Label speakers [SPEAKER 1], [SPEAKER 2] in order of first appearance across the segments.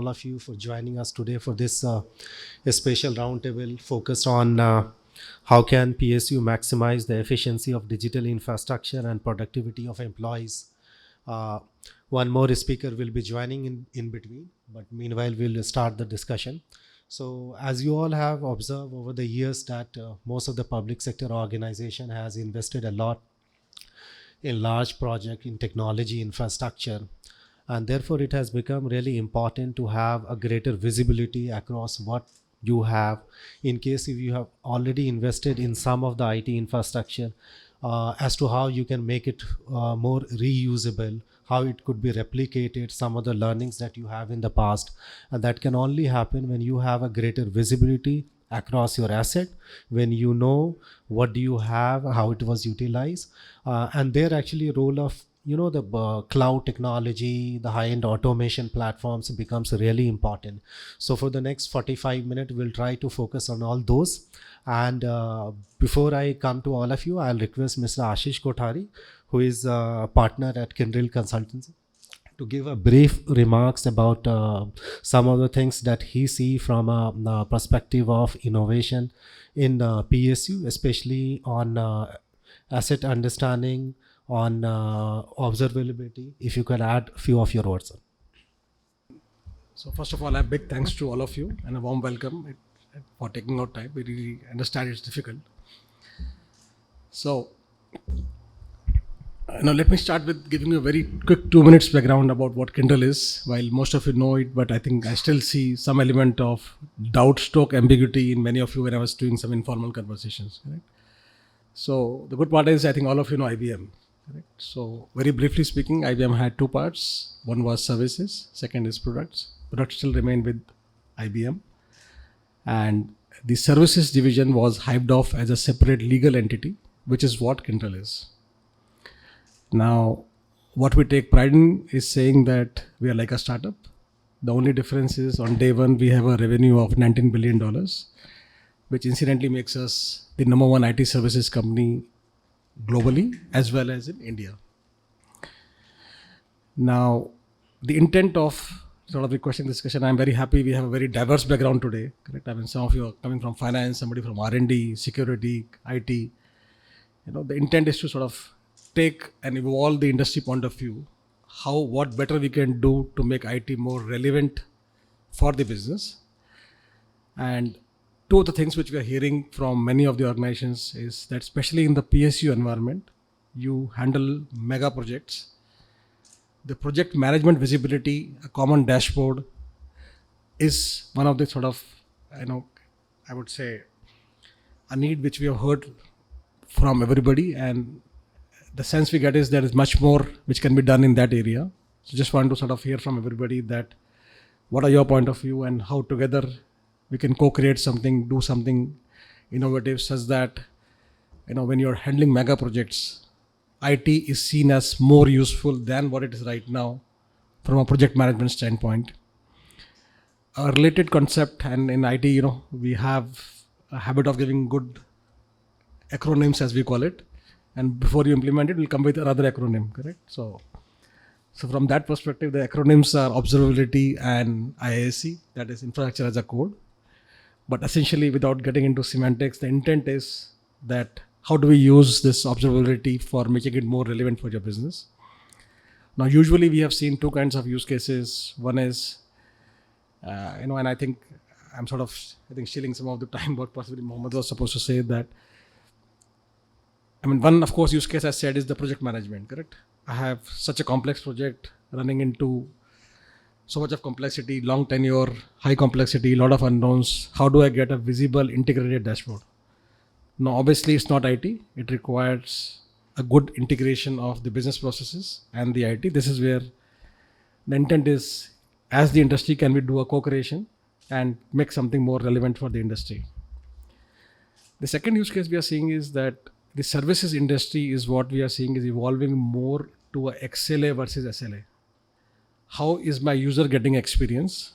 [SPEAKER 1] of you for joining us today for this special roundtable focused on how can PSU maximize the efficiency of digital infrastructure and productivity of employees. Uh, One more speaker will be joining in between, but meanwhile we'll start the discussion. So as you all have observed over the years that most of the public sector organization has invested a lot in large project in technology infrastructure, and therefore it has become really important to have a greater visibility across what you have in case if you have already invested in some of the IT infrastructure, as to how you can make it more reusable, how it could be replicated, some of the learnings that you have in the past. And that can only happen when you have a greater visibility across your asset, when you know what do you have, how it was utilized, and there actually role of the cloud technology, the high-end automation platforms becomes really important. So for the next 45 minutes we'll try to focus on all those. And before I come to all of you, I'll request Mr. Ashish Kothari, who is a partner at KYNDRYL Consultancy, to give a brief remarks about some of the things that he see from a perspective of innovation in PSU, especially on asset understanding, on observability. If you can add a few of your words.
[SPEAKER 2] So first of all, a big thanks to all of you and a warm welcome for taking out time. We really understand it's difficult. So, let me start with giving you a very quick 2 minutes background about what KYNDRYL is. While most of you know it, but I think I still see some element of doubt stroke ambiguity in many of you when I was doing some informal conversations. Correct? So the good part is I think all of you know IBM. Correct? So very briefly speaking, IBM had two parts. One was services, second is products. Products still remain with IBM. And the services division was hived off as a separate legal entity, which is what KYNDRYL is. Now, what we take pride in is saying that we are like a startup. The only difference is on day one, we have a revenue of $19 billion, which incidentally makes us the number one IT services company globally as well as in India. Now, the intent of sort of the question discussion, I'm very happy we have a very diverse background today. Correct? I mean, some of you are coming from finance, somebody from R&D, security, IT. The intent is to sort of take and evolve the industry point of view, what better we can do to make IT more relevant for the business. And two of the things which we are hearing from many of the organizations is that especially in the PSU environment, you handle mega projects. The project management visibility, a common dashboard is one of the sort of, I would say a need which we have heard from everybody, and the sense we get is there is much more which can be done in that area. So just want to sort of hear from everybody that what are your point of view and how together we can co-create something, do something innovative such that, when you're handling mega projects, IT is seen as more useful than what it is right now from a project management standpoint. A related concept, and in IT, we have a habit of giving good acronyms as we call it. And before you implement it, we'll come with another acronym, correct? So from that perspective, the acronyms are observability and IAC, that is infrastructure as a code. But essentially, without getting into semantics, the intent is that how do we use this observability for making it more relevant for your business? Now, usually we have seen two kinds of use cases. One is, and I think I'm stealing some of the time, but possibly Mohammed was supposed to say that. One, of course, use case I said is the project management, correct? I have such a complex project running into so much of complexity, long tenure, high complexity, a lot of unknowns. How do I get a visible integrated dashboard? Now, obviously, it's not IT. It requires a good integration of the business processes and the IT. This is where the intent is, as the industry, can we do a co-creation and make something more relevant for the industry? The second use case we are seeing is that the services industry is what we are seeing is evolving more to a XLA versus SLA. How is my user getting experience?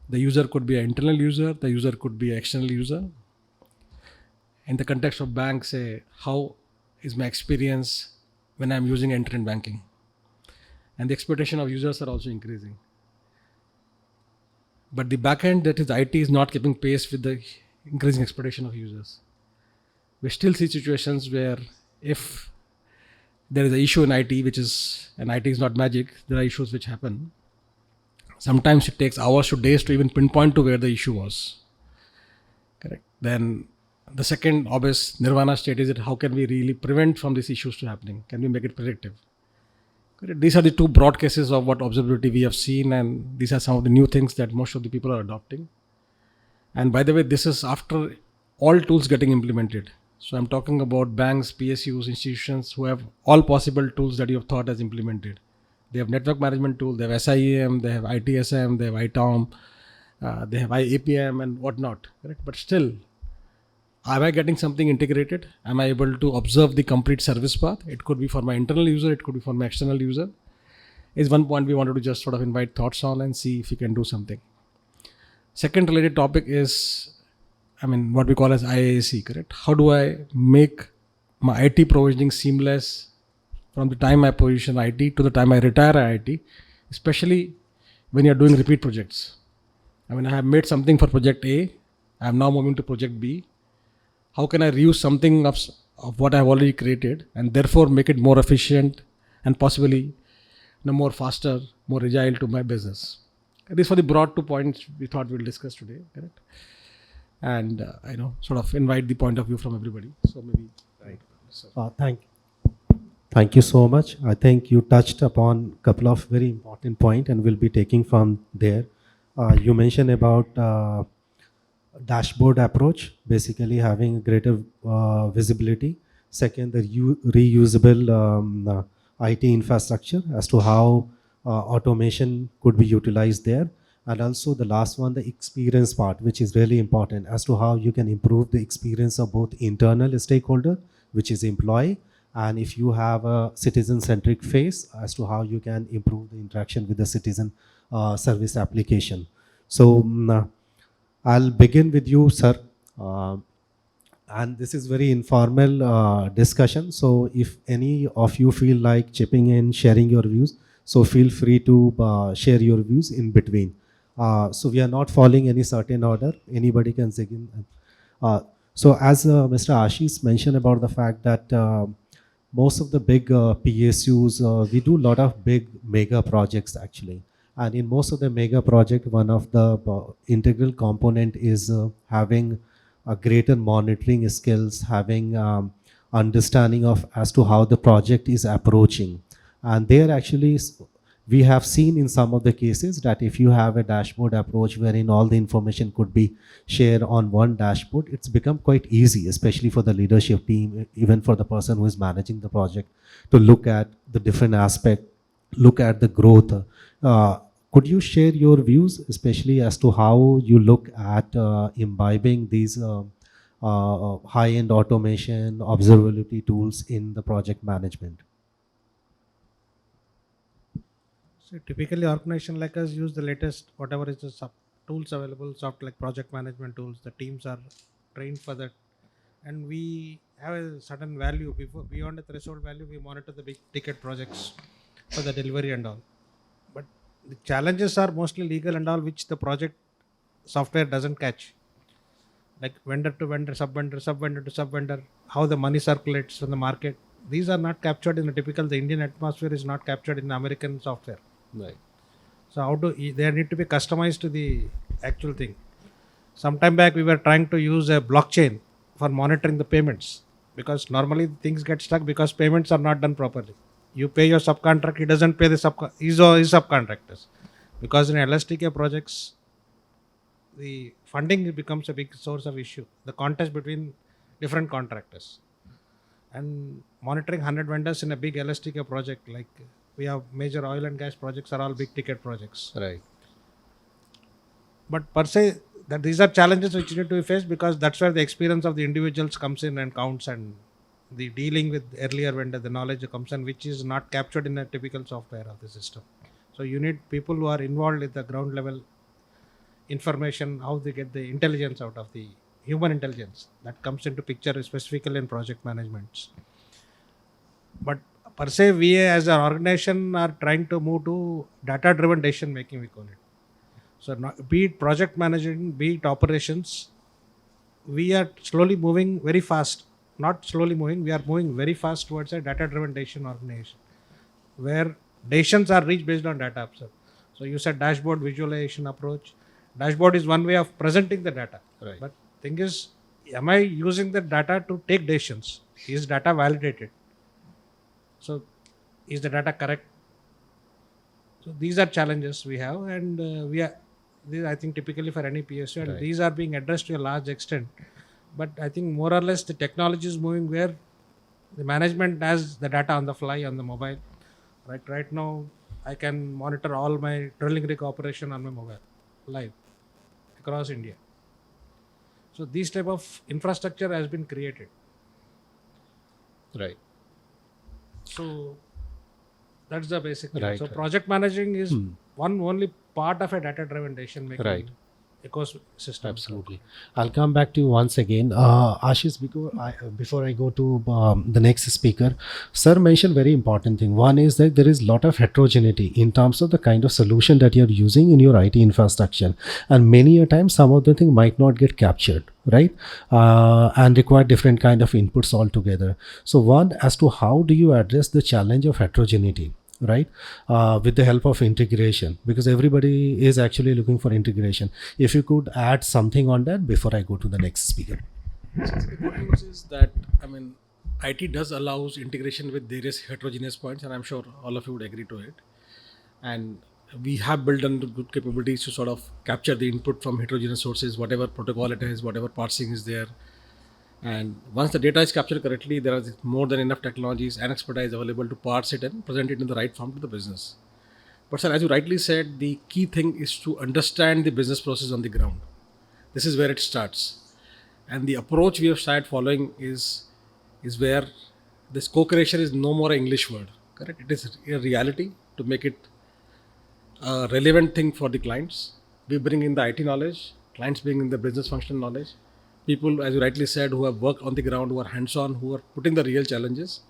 [SPEAKER 2] The user could be an internal user, the user could be an external user. In the context of banks, say, how is my experience when I'm using internet banking? And the expectation of users are also increasing. but the backend, that is IT, is not keeping pace with the increasing expectation of users. We still see situations where if there is an issue in IT, and IT is not magic, there are issues which happen. Sometimes it takes hours to days to even pinpoint to where the issue was. Correct. Then the second obvious nirvana state is that how can we really prevent from these issues to happening? Can we make it predictive? Correct. These are the two broad cases of what observability we have seen, and these are some of the new things that most of the people are adopting. And by the way, this is after all tools getting implemented. So I'm talking about banks, PSUs, institutions who have all possible tools that you have thought as implemented. They have network management tool, they have SIEM, they have ITSM, they have ITOM, they have IAPM and whatnot. Correct? But still, am I getting something integrated? Am I able to observe the complete service path? It could be for my internal user, it could be for my external user. Is one point we wanted to just sort of invite thoughts on and see if we can do something. Second related topic is, what we call as IAC, correct? How do I make my IT provisioning seamless from the time I position IT to the time I retire IT, especially when you're doing repeat projects. I have made something for project A, I'm now moving to project B. How can I reuse something of what I've already created and therefore make it more efficient and possibly more faster, more agile to my business? These were the broad 2 points we thought we'll discuss today, correct? And sort of invite the point of view from everybody. So maybe right. So.
[SPEAKER 1] Thank you so much. I think you touched upon a couple of very important points and we'll be taking from there. You mentioned about dashboard approach, basically having greater visibility. Second, the reusable IT infrastructure as to how automation could be utilized there. And also the last one, the experience part, which is really important as to how you can improve the experience of both internal stakeholder, which is employee, and if you have a citizen-centric phase as to how you can improve the interaction with the citizen service application. So I'll begin with you, sir. And this is very informal discussion. So if any of you feel like chipping in, sharing your views, so feel free to share your views in between. So we are not following any certain order. Anybody can dig in. So as Mr. Ashish mentioned about the fact that most of the big PSUs, we do a lot of big mega projects actually. And in most of the mega project, one of the integral component is having a greater monitoring skills, having understanding of as to how the project is approaching. And there actually, we have seen in some of the cases that if you have a dashboard approach wherein all the information could be shared on one dashboard, it's become quite easy, especially for the leadership team, even for the person who is managing the project, to look at the different aspect, look at the growth. Could you share your views, especially as to how you look at imbibing these high-end automation, observability tools in the project management?
[SPEAKER 3] So typically organization like us use the latest, whatever is the tools available, like project management tools. The teams are trained for that. And we have a certain value. Beyond the threshold value, we monitor the big ticket projects for the delivery and all. But the challenges are mostly legal and all, which the project software doesn't catch. Like vendor to vendor, sub-vendor to sub-vendor, how the money circulates from the market. These are not captured in the typical, the Indian atmosphere is not captured in the American software.
[SPEAKER 1] Right.
[SPEAKER 3] So they need to be customized to the actual thing. Sometime back we were trying to use a blockchain for monitoring the payments, because normally things get stuck because payments are not done properly. You pay your subcontractor, he doesn't pay his subcontractors. Because in LSTK projects, the funding becomes a big source of issue. The contest between different contractors. And monitoring 100 vendors in a big LSTK project, like we have major oil and gas projects, are all big ticket projects.
[SPEAKER 1] Right.
[SPEAKER 3] But per se, that these are challenges which need to be faced, because that's where the experience of the individuals comes in and counts, and the dealing with earlier vendor, the knowledge comes in, which is not captured in a typical software of the system. So you need people who are involved at the ground level information, how they get the intelligence out of the human intelligence that comes into picture specifically in project management. But per se, we as an organization are trying to move to data driven decision making, we call it. So be it project managing, be it operations, we are slowly moving very fast. Not slowly moving, we are moving very fast towards a data-driven decision organization, where decisions are reached based on data observed. So you said dashboard visualization approach. Dashboard is one way of presenting the data.
[SPEAKER 1] Right.
[SPEAKER 3] But thing is, am I using the data to take decisions? Is data validated? So is the data correct? So these are challenges we have, and we are. These I think typically for any PSU, and
[SPEAKER 1] Right.
[SPEAKER 3] these are being addressed to a large extent. But I think more or less the technology is moving where the management has the data on the fly on the mobile. Right now, I can monitor all my drilling rig operation on my mobile, live, across India. So these type of infrastructure has been created.
[SPEAKER 1] Right.
[SPEAKER 3] So that's the basic thing.
[SPEAKER 1] Right,
[SPEAKER 3] So
[SPEAKER 1] right.
[SPEAKER 3] project managing is one only part of a data-driven decision making
[SPEAKER 1] Right.
[SPEAKER 3] ecosystem.
[SPEAKER 1] Absolutely. I'll come back to you once again. Ashish, before I go to the next speaker, sir mentioned very important thing. One is that there is lot of heterogeneity in terms of the kind of solution that you're using in your IT infrastructure. And many a time, some of the thing might not get captured, right? And require different kind of inputs altogether. So one, as to how do you address the challenge of heterogeneity? Right, with the help of integration, because everybody is actually looking for integration. If you could add something on that before I go to the next speaker.
[SPEAKER 2] The good news is that, I mean, IT does allows integration with various heterogeneous points, and I'm sure all of you would agree to it. And we have built on good capabilities to sort of capture the input from heterogeneous sources, whatever protocol it is, whatever parsing is there. And once the data is captured correctly, there are more than enough technologies and expertise available to parse it and present it in the right form to the business. But sir, as you rightly said, the key thing is to understand the business process on the ground. This is where it starts. And the approach we have started following is where this co-creation is no more an English word. Correct? It is a reality to make it a relevant thing for the clients. We bring in the IT knowledge, clients bring in the business functional knowledge. People, as you rightly said, who have worked on the ground, who are hands-on, who are putting the real challenges.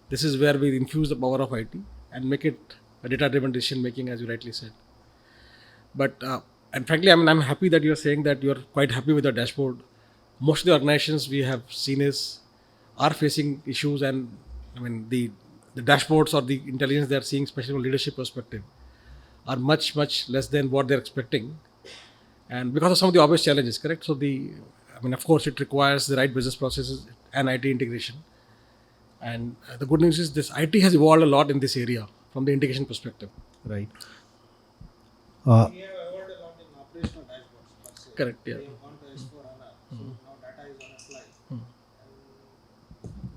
[SPEAKER 2] This is where we infuse the power of IT and make it a data-driven decision making, as you rightly said. But and frankly, I mean, I'm happy that you're saying that you're quite happy with the dashboard. Most of the organizations we have seen are facing issues, and I mean the dashboards or the intelligence they're seeing, especially from a leadership perspective, are much less than what they're expecting, and because of some of the obvious challenges. Correct. So I mean, of course, it requires the right business processes and IT integration. And the good news is this IT has evolved a lot in this area from the integration perspective.
[SPEAKER 1] Right.
[SPEAKER 3] We have evolved a lot in operational dashboards. Per se.
[SPEAKER 2] Correct. Yeah.
[SPEAKER 3] We have gone to S4HANA, so now data is on a fly. And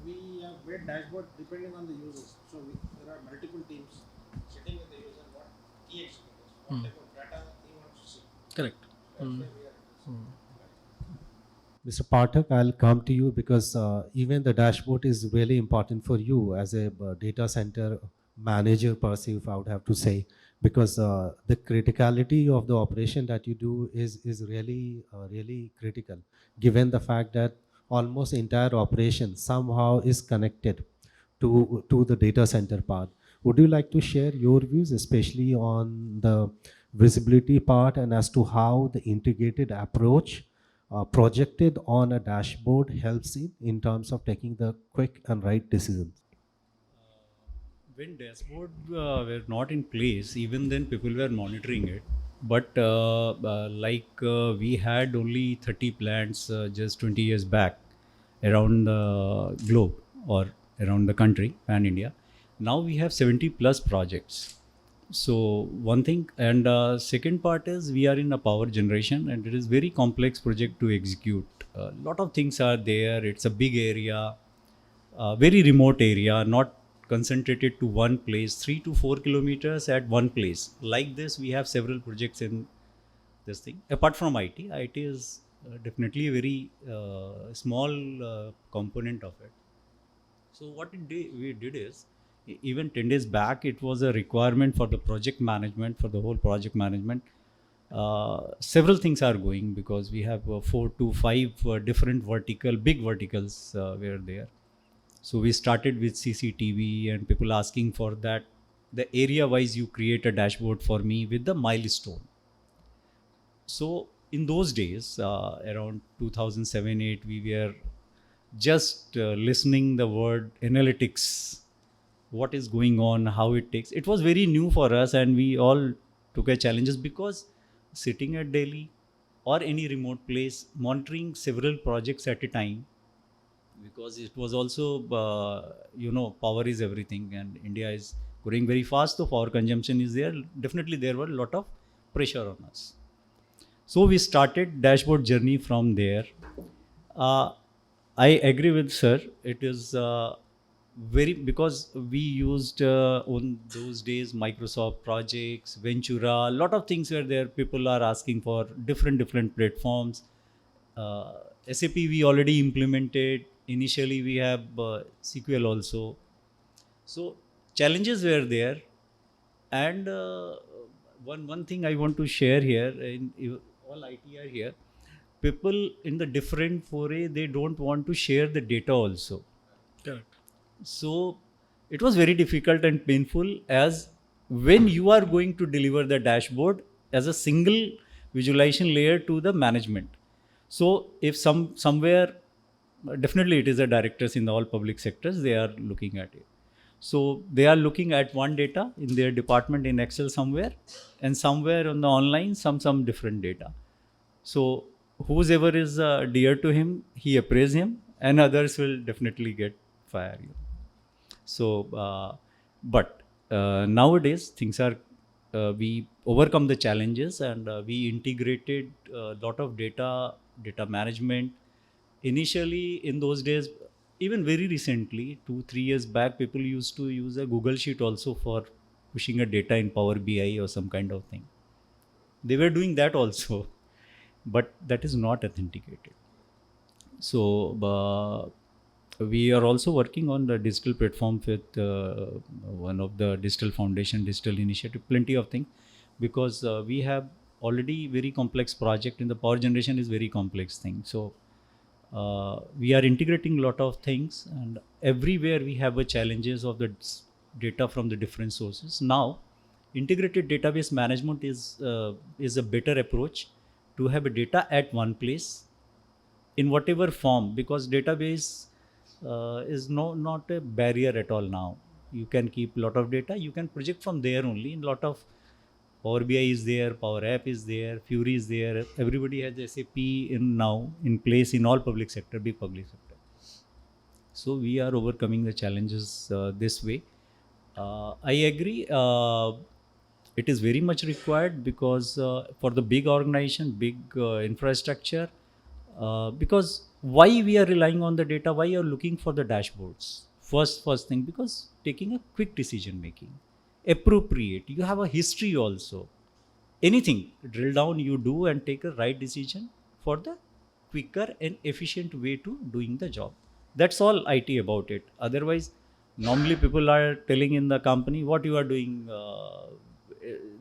[SPEAKER 3] we have made dashboard depending on the users. So there are multiple teams sitting with the user, what he expects, what type of data he wants to see.
[SPEAKER 2] Correct.
[SPEAKER 3] That's where we are.
[SPEAKER 1] Mr. Pathak, I'll come to you because even the dashboard is really important for you as a data center manager per se, if I would have to say, because the criticality of the operation that you do is really critical, given the fact that almost entire operation somehow is connected to the data center part. Would you like to share your views, especially on the visibility part, and as to how the integrated approach projected on a dashboard helps in terms of taking the quick and right decisions?
[SPEAKER 4] When dashboard were not in place, even then people were monitoring it. But we had only 30 plants just 20 years back around the globe or around the country, pan India. Now we have 70 plus projects. So one thing, and second part is we are in a power generation, and it is very complex project to execute. A lot of things are there. It's a big area, very remote area, not concentrated to one place, 3 to 4 kilometers at one place. Like this, we have several projects in this thing. Apart from IT is definitely a very small component of it. So what we did is, even 10 days back, it was a requirement for the project management, for the whole project management. Several things are going because we have 4 to 5 different big verticals were there. So we started with CCTV and people asking for that. The area wise, you create a dashboard for me with the milestone. So in those days, around 2007-8, we were just listening the word analytics, what is going on, how it takes. It was very new for us, and we all took a challenges, because sitting at Delhi or any remote place, monitoring several projects at a time, because it was also power is everything, and India is growing very fast, so power consumption is there. Definitely there were a lot of pressure on us. So we started dashboard journey from there. uh, I agree with sir. It is very, because we used on those days Microsoft projects, Ventura, a lot of things were there. People are asking for different platforms. uh, SAP we already implemented. Initially we have SQL also. So challenges were there. And one thing I want to share here, all IT are here, people in the different foray, they don't want to share the data also.
[SPEAKER 2] Correct.
[SPEAKER 4] So it was very difficult and painful, as when you are going to deliver the dashboard as a single visualization layer to the management. So if somewhere, definitely it is the directors in all public sectors, they are looking at it. So they are looking at one data in their department in Excel somewhere, and somewhere on the online some different data. So whoever is dear to him, he appraise him, and others will definitely get fire. So, but nowadays things are, we overcome the challenges, and we integrated a lot of data management. Initially, in those days, even very recently, 2-3 years back, people used to use a Google Sheet also for pushing a data in Power BI or some kind of thing. They were doing that also, but that is not authenticated. So we are also working on the digital platform with one of the digital foundation, digital initiative, plenty of things, because we have already very complex project in the power generation is very complex thing. So we are integrating a lot of things, and everywhere we have a challenges of the data from the different sources. Now integrated database management is a better approach to have a data at one place in whatever form, because database is not a barrier at all. Now you can keep a lot of data, you can project from there only. In lot of Power BI is there, Power App is there, Fury is there. Everybody has SAP in now in place in all public sector, big public sector. So we are overcoming the challenges this way. I agree. It is very much required, because for the big organization, big infrastructure, because why we are relying on the data, why you are looking for the dashboards? First thing, because taking a quick decision making, appropriate. You have a history also. Anything drill down you do and take a right decision for the quicker and efficient way to doing the job. That's all IT about it. Otherwise, normally people are telling in the company what you are doing,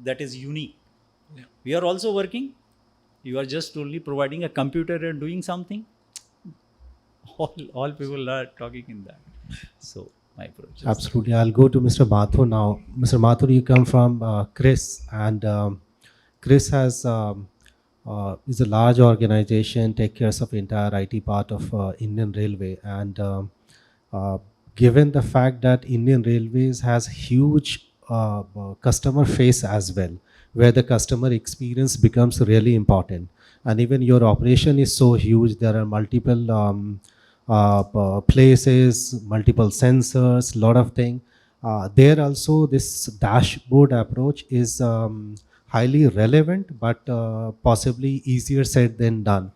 [SPEAKER 4] that is unique.
[SPEAKER 2] Yeah.
[SPEAKER 4] We are also working. You are just only providing a computer and doing something. All people are talking in that. So my approach is
[SPEAKER 1] Absolutely. I'll go to Mr. Mathur now. Mr. Mathur, you come from Chris, and Chris is a large organization, take care of entire IT part of Indian Railway, and given the fact that Indian Railways has huge customer face as well, where the customer experience becomes really important, and even your operation is so huge, there are multiple places, multiple sensors, lot of things. There also this dashboard approach is highly relevant, but possibly easier said than done.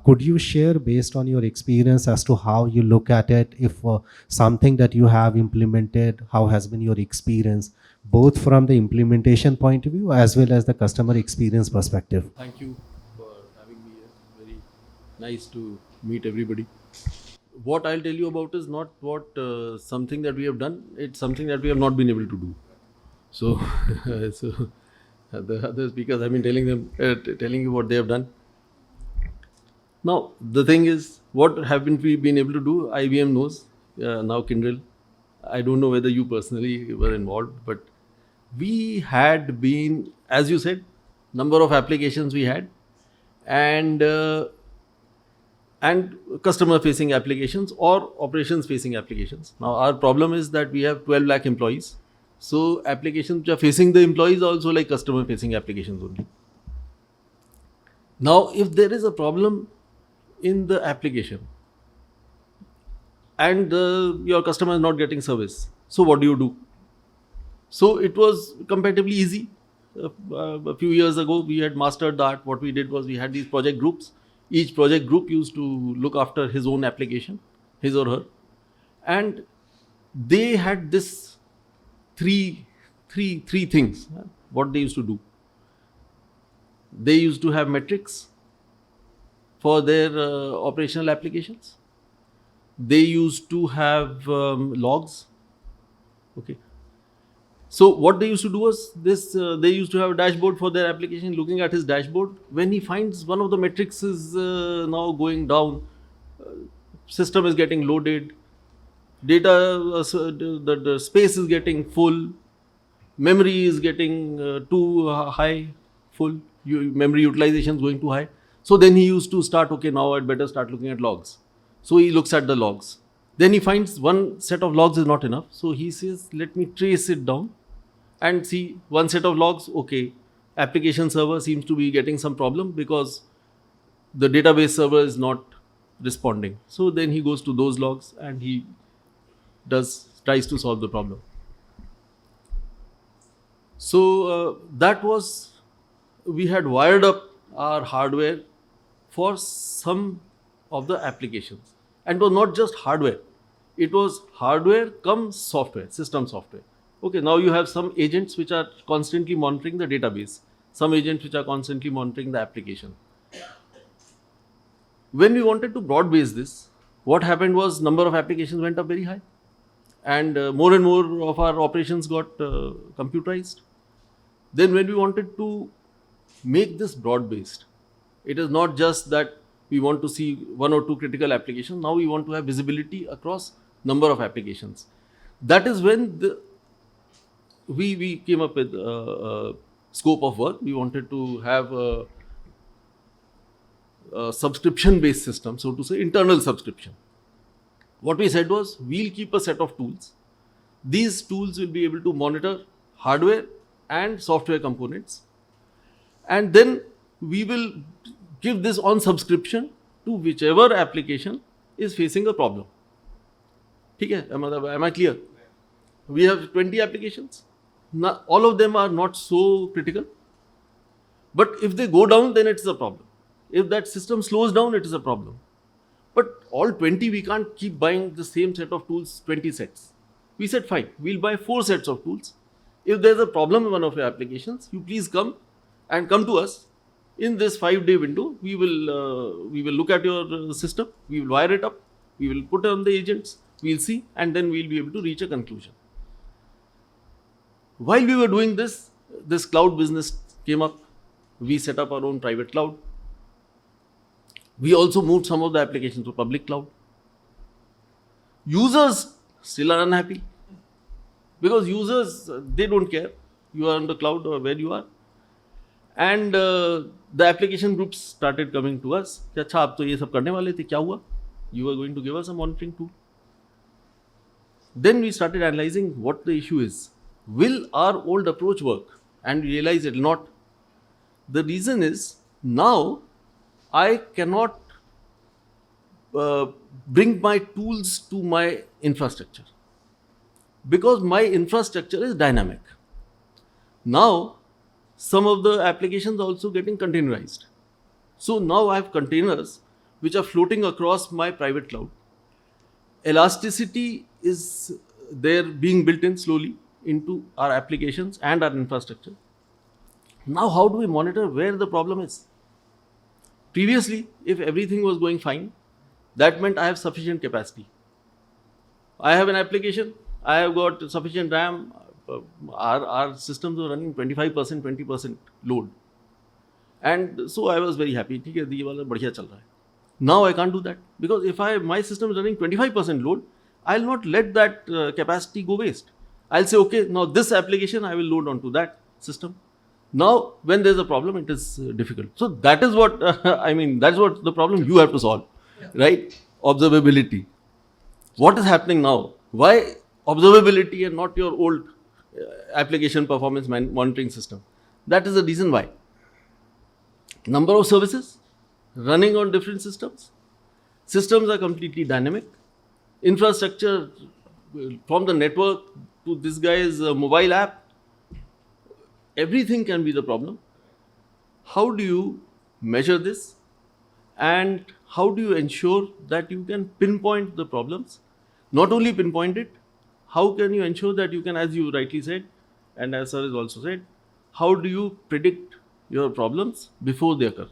[SPEAKER 1] Could you share based on your experience as to how you look at it? If something that you have implemented, how has been your experience, both from the implementation point of view as well as the customer experience perspective?
[SPEAKER 5] Thank you for having me here. Very nice to meet everybody. What I'll tell you about is not what something that we have done. It's something that we have not been able to do. So, so the other speakers have been telling you what they have done. Now the thing is, what haven't we been able to do? IBM knows. Now KYNDRYL. I don't know whether you personally were involved, but we had been, as you said, number of applications we had. and customer facing applications or operations facing applications. Now our problem is that we have 12 lakh employees. So applications which are facing the employees are also like customer facing applications only. Now if there is a problem in the application and your customer is not getting service, so what do? So it was comparatively easy. A few years ago, we had mastered that. What we did was we had these project groups. Each project group used to look after his own application, his or her, and they had this three things. What they used to do? They used to have metrics for their operational applications. They used to have logs. Okay. So what they used to do was this: they used to have a dashboard for their application. Looking at his dashboard, when he finds one of the metrics is now going down, system is getting loaded, data, the space is getting full, memory is getting too high, full, memory utilization is going too high. So then he used to start, okay, now I'd better start looking at logs. So he looks at the logs. Then he finds one set of logs is not enough. So he says, let me trace it down and see one set of logs. Okay, application server seems to be getting some problem because the database server is not responding. So then he goes to those logs and he tries to solve the problem. So that was, we had wired up our hardware for some of the applications, and it was not just hardware, it was hardware cum software, system software. Okay, now you have some agents which are constantly monitoring the database, some agents which are constantly monitoring the application. When we wanted to broad base this, what happened was number of applications went up very high, and more of our operations got computerized. Then when we wanted to make this broad based, it is not just that we want to see one or two critical applications. Now we want to have visibility across number of applications. That is when we came up with scope of work. We wanted to have a subscription based system, so to say, internal subscription. What we said was, we'll keep a set of tools. These tools will be able to monitor hardware and software components, and then we will give this on subscription to whichever application is facing a problem. Okay, am I clear? We have 20 applications. Now, all of them are not so critical, but if they go down, then it's a problem. If that system slows down, it is a problem. But all 20, we can't keep buying the same set of tools, 20 sets. We said, fine, we'll buy 4 sets of tools. If there's a problem in one of your applications, you please come to us. In this 5-day window, we will look at your system, we will wire it up, we will put on the agents, we'll see, and then we'll be able to reach a conclusion. While we were doing this cloud business came up. We set up our own private cloud. We also moved some of the applications to public cloud. Users still are unhappy because users, they don't care. You are on the cloud or where you are. And the application groups started coming to us. अच्छा आप तो ये सब करने वाले थे, क्या हुआ? You were going to give us a monitoring tool. Then we started analyzing what the issue is. Will our old approach work? And we realized it will not. The reason is, now I cannot bring my tools to my infrastructure because my infrastructure is dynamic. Now, some of the applications are also getting containerized. So now I have containers which are floating across my private cloud. Elasticity is there being built in slowly into our applications and our infrastructure. Now, how do we monitor where the problem is? Previously, if everything was going fine, that meant I have sufficient capacity. I have an application, I have got sufficient RAM, our systems are running 25%, 20% load. And so I was very happy. Now I can't do that because if my system is running 25% load, I'll not let that capacity go waste. I'll say, okay, now this application I will load onto that system. Now, when there's a problem, it is difficult. So that is what I mean. That's what the problem you have to solve, right? Observability. What is happening now? Why observability and not your old application performance monitoring system? That is the reason why. Number of services running on different systems. Systems are completely dynamic. Infrastructure from the network to this guy's mobile app, everything can be the problem. How do you measure this? And how do you ensure that you can pinpoint the problems? Not only pinpoint it, how can you ensure that you can, as you rightly said, and as sir has also said, how do you predict your problems before they occur?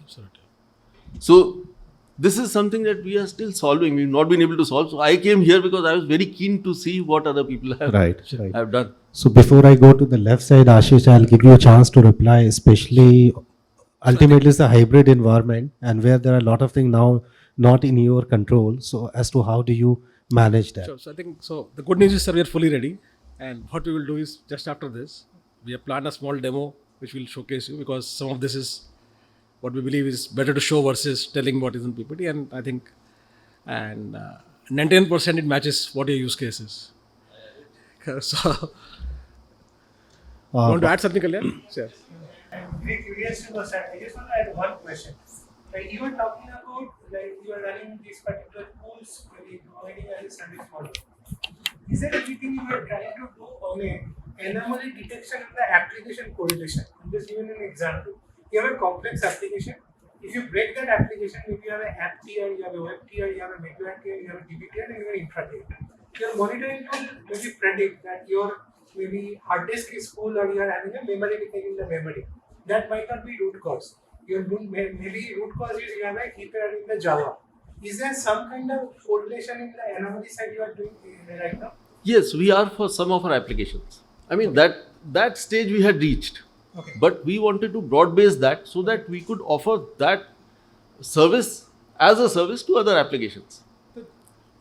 [SPEAKER 2] Absolutely.
[SPEAKER 5] So this is something that we are still solving. We've not been able to solve. So I came here because I was very keen to see what other people have, have done.
[SPEAKER 1] So before I go to the left side, Ashish, I'll give you a chance to reply, especially ultimately it's a hybrid environment and where there are a lot of things now not in your control. So as to how do you manage that?
[SPEAKER 2] Sure. So I think so. The good news is, sir, we are fully ready. And what we will do is just after this, we have planned a small demo which will showcase you, because some of this is what we believe is better to show versus telling what is in PPT. And I think, 99% it matches what your use case is. So, want to add something, Kalyan? Sure.
[SPEAKER 6] I'm very curious to understand. I just want to add one question. Like you were talking about, like you are running these particular tools, maybe providing as a service model. Is there anything you are trying to do on a anomaly detection and the application correlation? I'm just giving an example. You have a complex application. If you break that application, maybe you have an app tier, you have a web tier, you have a middleware tier, you have a DB tier, and you have an infra tier. Your monitoring tool maybe predict that your maybe hard disk is full or you are having a memory decay in the memory. That might not be root cause. Your maybe root cause is you have a heap error in the Java. Is there some kind of correlation in the anomaly side you are doing right now?
[SPEAKER 5] Yes, we are for some of our applications. I mean, that stage we had reached.
[SPEAKER 6] Okay.
[SPEAKER 5] But we wanted to broad base that so that we could offer that service as a service to other applications.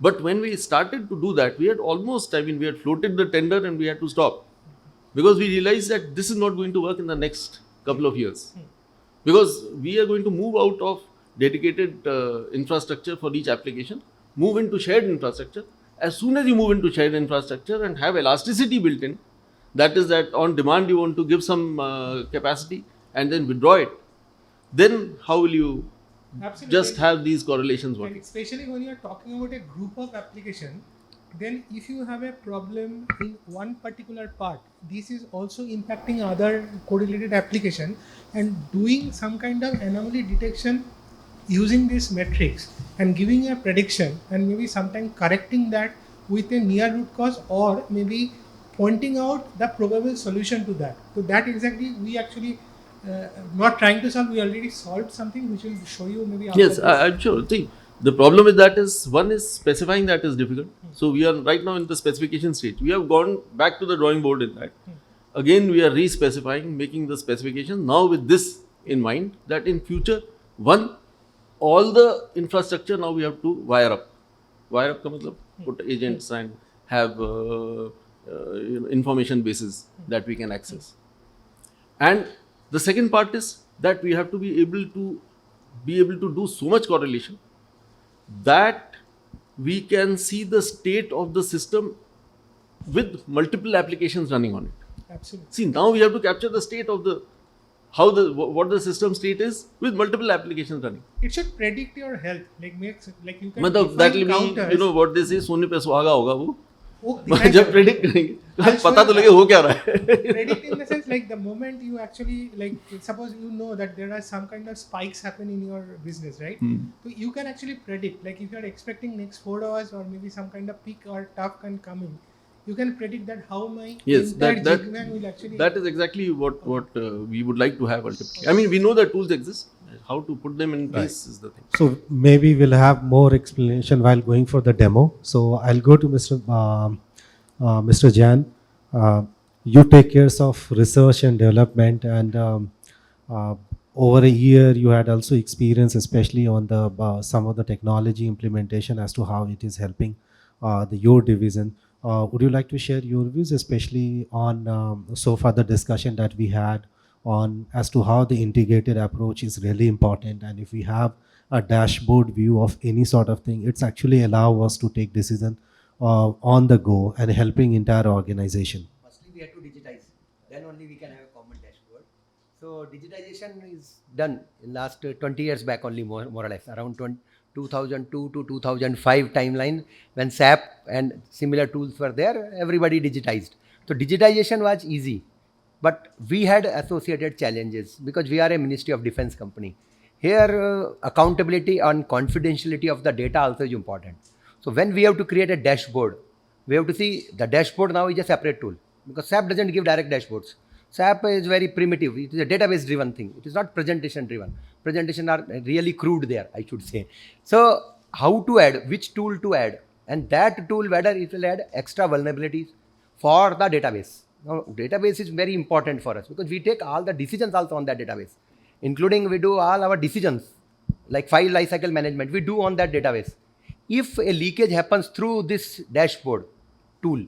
[SPEAKER 5] But when we started to do that, we had almost, we had floated the tender and we had to stop. Because we realized that this is not going to work in the next couple of years. Because we are going to move out of dedicated infrastructure for each application, move into shared infrastructure. As soon as you move into shared infrastructure and have elasticity built in, that is that on demand you want to give some capacity and then withdraw it, then how will you
[SPEAKER 6] Absolutely.
[SPEAKER 5] just have these correlations
[SPEAKER 6] And
[SPEAKER 5] working?
[SPEAKER 6] especially when you are talking about a group of application, then if you have a problem in one particular part, this is also impacting other correlated application, and doing some kind of anomaly detection using these metrics and giving a prediction and maybe sometime correcting that with a near root cause or maybe pointing out the probable solution to that. So that exactly we actually not trying to solve, we already solved something which will show you maybe after
[SPEAKER 5] Yes,
[SPEAKER 6] this.
[SPEAKER 5] I'm sure. See, the problem with that is, one is specifying that is difficult. So we are right now in the specification stage. We have gone back to the drawing board in that. Again, we are re-specifying, making the specification now with this in mind, that in future, one, all the infrastructure now we have to wire up. Wire up ka matlab, put agents and have information bases that we can access. And the second part is that we have to be able to do so much correlation that we can see the state of the system with multiple applications running on it.
[SPEAKER 6] Absolutely.
[SPEAKER 5] See, now we have to capture the state of what the system state is with multiple applications running.
[SPEAKER 6] It should predict your health, like you can
[SPEAKER 5] मतलब that will
[SPEAKER 6] define
[SPEAKER 5] mean,
[SPEAKER 6] counters.
[SPEAKER 5] what they say, सोने पे सुहागा होगा वो.
[SPEAKER 6] वो define
[SPEAKER 5] जब
[SPEAKER 6] कर-
[SPEAKER 5] predict करेंगे
[SPEAKER 6] I'll show
[SPEAKER 5] पता
[SPEAKER 6] you
[SPEAKER 5] तो लगे हो क्या रहा है.
[SPEAKER 6] predict in the sense like the moment you actually like suppose you know that there are some kind of spikes happen in your business, right? So you can actually predict, like if you are expecting next 4 hours or maybe some kind of peak or tough can come in, you can predict that how my
[SPEAKER 5] Yes,
[SPEAKER 6] entire
[SPEAKER 5] that
[SPEAKER 6] jigman will actually
[SPEAKER 5] that is exactly what we would like to have ultimately. I mean, we know that tools exist. How to put them in place is the thing.
[SPEAKER 1] So maybe we'll have more explanation while going for the demo. So I'll go to Mr. Jan. You take care of research and development, and over a year you had also experience, especially on the some of the technology implementation as to how it is helping your division. Would you like to share your views, especially on so far the discussion that we had on as to how the integrated approach is really important. And if we have a dashboard view of any sort of thing, it's actually allow us to take decision on the go and helping entire organization.
[SPEAKER 7] Firstly, we have to digitize. Then only we can have a common dashboard. So digitization is done in last 20 years back only, more or less, around 2002 to 2005 timeline, when SAP and similar tools were there, everybody digitized. So digitization was easy, but we had associated challenges because we are a Ministry of Defense company. Here, accountability and confidentiality of the data also is important. So when we have to create a dashboard, we have to see the dashboard now is a separate tool because SAP doesn't give direct dashboards. SAP is very primitive. It is a database driven thing. It is not presentation driven. Presentation are really crude there, I should say. So how to add, which tool to add, and that tool whether it will add extra vulnerabilities for the database. Now database is very important for us because we take all the decisions also on that database, including we do all our decisions like file lifecycle management, we do on that database. If a leakage happens through this dashboard tool,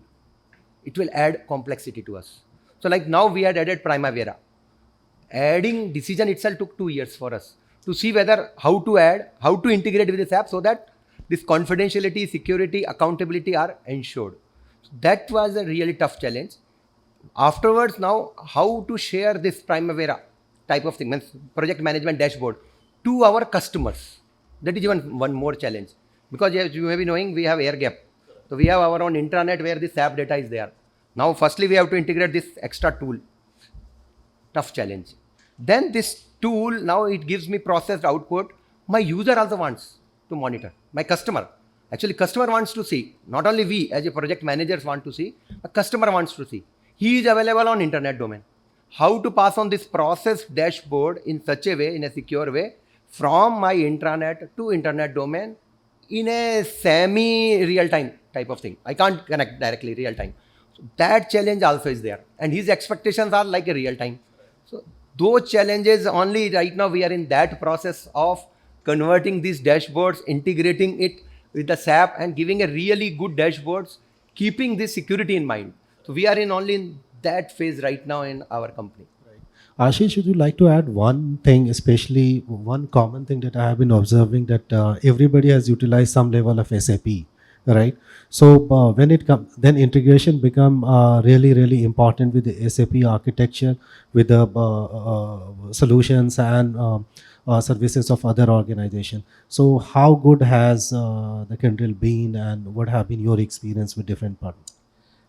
[SPEAKER 7] it will add complexity to us. So like now we had added Primavera. Adding decision itself took 2 years for us to see whether how to add, how to integrate with this app so that this confidentiality, security, accountability are ensured. So that was a really tough challenge. Afterwards now, how to share this Primavera type of thing, means project management dashboard to our customers. That is even one more challenge. Because as you may be knowing, we have air gap. So we have our own intranet where this SAP data is there. Now, firstly, we have to integrate this extra tool. Tough challenge. Then this tool, now it gives me processed output. My user also wants to monitor. My customer. Actually, customer wants to see. Not only we as a project managers want to see, a customer wants to see. He is available on internet domain. How to pass on this processed dashboard in such a way, in a secure way, from my intranet to internet domain in a semi-real time type of thing. I can't connect directly real time. So that challenge also is there. And his expectations are like a real time. So those challenges only right now we are in that process of converting these dashboards, integrating it with the SAP and giving a really good dashboards, keeping this security in mind. So we are in only in that phase right now in our company.
[SPEAKER 1] Ashish, would you like to add one thing, especially one common thing that I have been observing, that everybody has utilized some level of SAP, right? So when it comes, then integration become really important with the SAP architecture, with the solutions and services of other organization. So how good has the KYNDRYL been, and what have been your experience with different partners?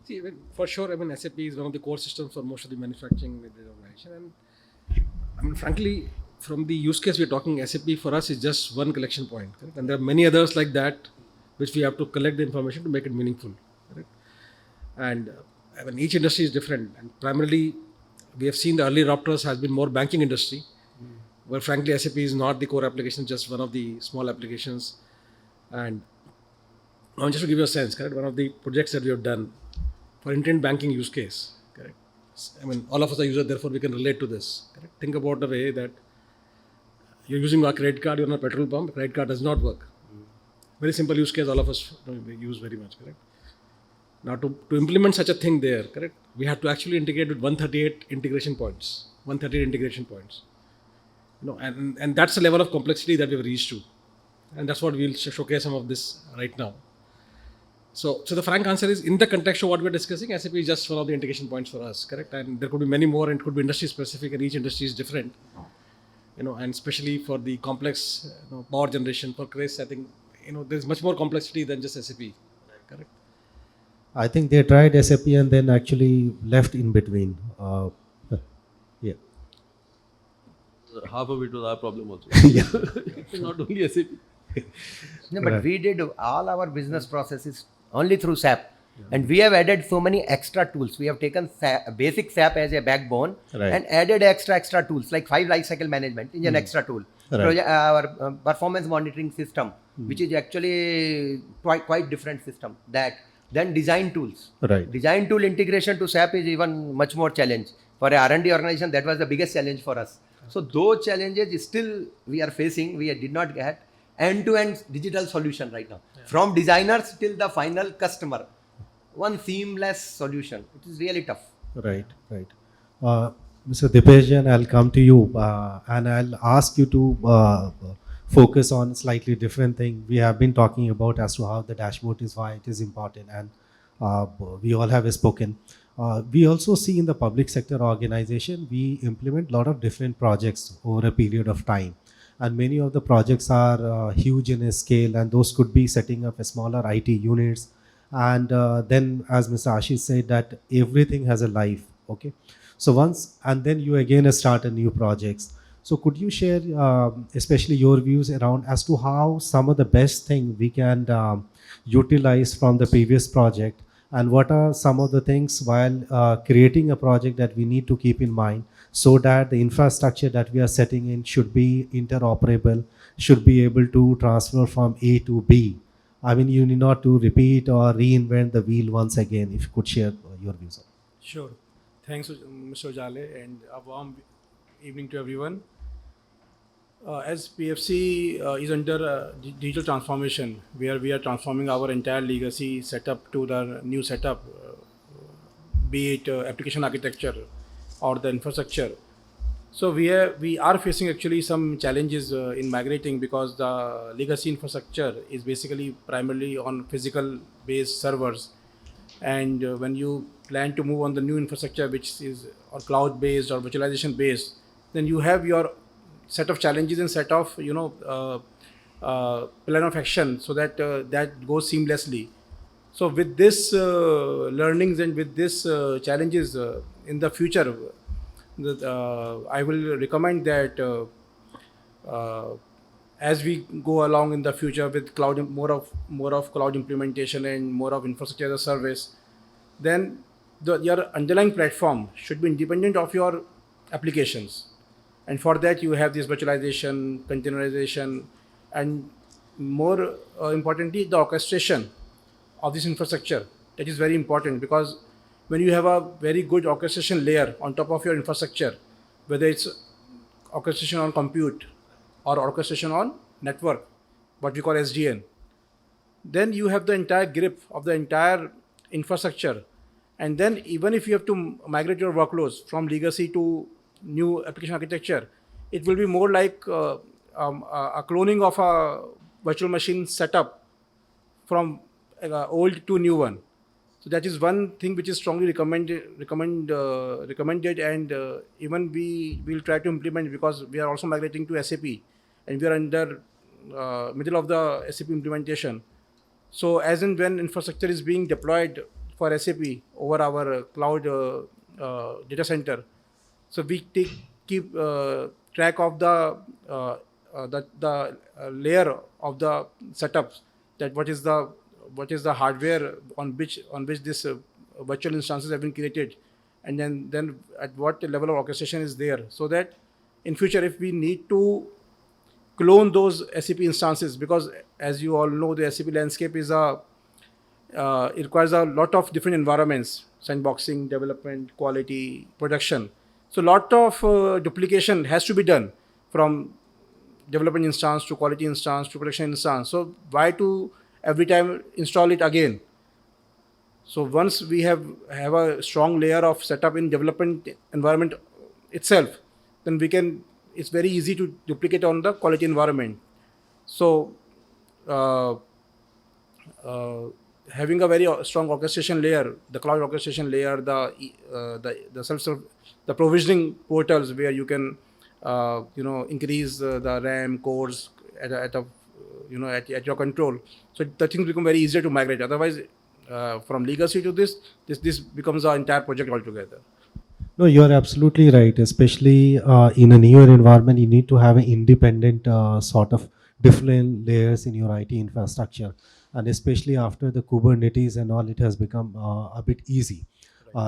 [SPEAKER 2] See, for sure, SAP is one of the core systems for most of the manufacturing organization. And frankly, from the use case we're talking, SAP for us is just one collection point. Correct? And there are many others like that, which we have to collect the information to make it meaningful. Correct? And each industry is different. And primarily, we have seen the early adopters has been more banking industry, where frankly, SAP is not the core application, just one of the small applications. And just to give you a sense, correct, one of the projects that we have done for intent banking use case, correct? All of us are users, therefore we can relate to this. Correct? Think about the way that you're using a credit card, you're on a petrol pump, credit card does not work. Very simple use case, all of us use very much, correct? Now to implement such a thing there, correct, we have to actually integrate with 138 integration points. And that's the level of complexity that we've reached to. And that's what we'll showcase some of this right now. So the frank answer is, in the context of what we're discussing, SAP is just one of the integration points for us, correct? And there could be many more, and it could be industry specific, and each industry is different. And especially for the complex power generation, for Chris, I think, there's much more complexity than just SAP, correct?
[SPEAKER 1] I think they tried SAP and then actually left in between. Yeah.
[SPEAKER 5] Half of it was our problem also.
[SPEAKER 1] Yeah.
[SPEAKER 5] Not only SAP.
[SPEAKER 7] No, but we did all our business processes only through SAP. And we have added so many extra tools. We have taken basic SAP as a backbone and added extra tools like file lifecycle management is an extra tool.
[SPEAKER 1] Right.
[SPEAKER 7] Our performance monitoring system, which is actually quite different system. Then design tools.
[SPEAKER 1] Right.
[SPEAKER 7] Design tool integration to SAP is even much more challenge. For a R&D organization, that was the biggest challenge for us. So those challenges still we are facing. We did not get end-to-end digital solution right now. Yeah. From designers till the final customer. One seamless solution. It is really tough.
[SPEAKER 1] Right. Mr. Dipesh, I'll come to you and I'll ask you to focus on slightly different thing. We have been talking about as to how the dashboard is, why it is important, and uh, we all have spoken. We also see in the public sector organization, we implement a lot of different projects over a period of time. And many of the projects are huge in scale, and those could be setting up a smaller IT units. And then, as Mr. Ashish said, that everything has a life. Okay, so once and then you again start a new projects. So could you share, especially your views around as to how some of the best thing we can utilize from the previous project, and what are some of the things while creating a project that we need to keep in mind so that the infrastructure that we are setting in should be interoperable, should be able to transfer from A to B. I mean, you need not to repeat or reinvent the wheel once again. If you could share your views on it.
[SPEAKER 2] Sure. Thanks, Mr. Jale, and a warm evening to everyone. As PFC is under digital transformation, where we are transforming our entire legacy setup to the new setup, be it application architecture or the infrastructure. So we are facing actually some challenges in migrating, because the legacy infrastructure is basically primarily on physical based servers, and when you plan to move on the new infrastructure, which is or cloud based or virtualization based, then you have your set of challenges and set of plan of action, so that that goes seamlessly. So with this learnings and with this challenges in the future, I will recommend that as we go along in the future with cloud, more of cloud implementation and more of infrastructure as a service, then your underlying platform should be independent of your applications. And for that, you have this virtualization, containerization, and more importantly, the orchestration of this infrastructure. That is very important, because when you have a very good orchestration layer on top of your infrastructure, whether it's orchestration on compute or orchestration on network, what we call SDN, then you have the entire grip of the entire infrastructure. And then even if you have to migrate your workloads from legacy to new application architecture, it will be more like a cloning of a virtual machine setup from old to new one. So that is one thing which is strongly recommended, and even we will try to implement, because we are also migrating to SAP, and we are under middle of the SAP implementation. So as and when infrastructure is being deployed for SAP over our cloud data center, so we keep track of the layer of the setups, that what is the hardware on which this virtual instances have been created, and then at what level of orchestration is there, so that in future if we need to clone those SAP instances, because as you all know, the SAP landscape is it requires a lot of different environments: sandboxing, development, quality, production. So lot of duplication has to be done from development instance to quality instance to production instance. So why to every time install it again? So once we have a strong layer of setup in development environment itself, then it's very easy to duplicate on the quality environment. So having a very strong orchestration layer, the cloud orchestration layer, the provisioning portals where you can increase the RAM cores at your control. So the things become very easier to migrate. Otherwise, from legacy to this becomes our entire project altogether.
[SPEAKER 1] No, you are absolutely right. Especially in a newer environment, you need to have an independent sort of different layers in your IT infrastructure. And especially after the Kubernetes and all, it has become a bit easy.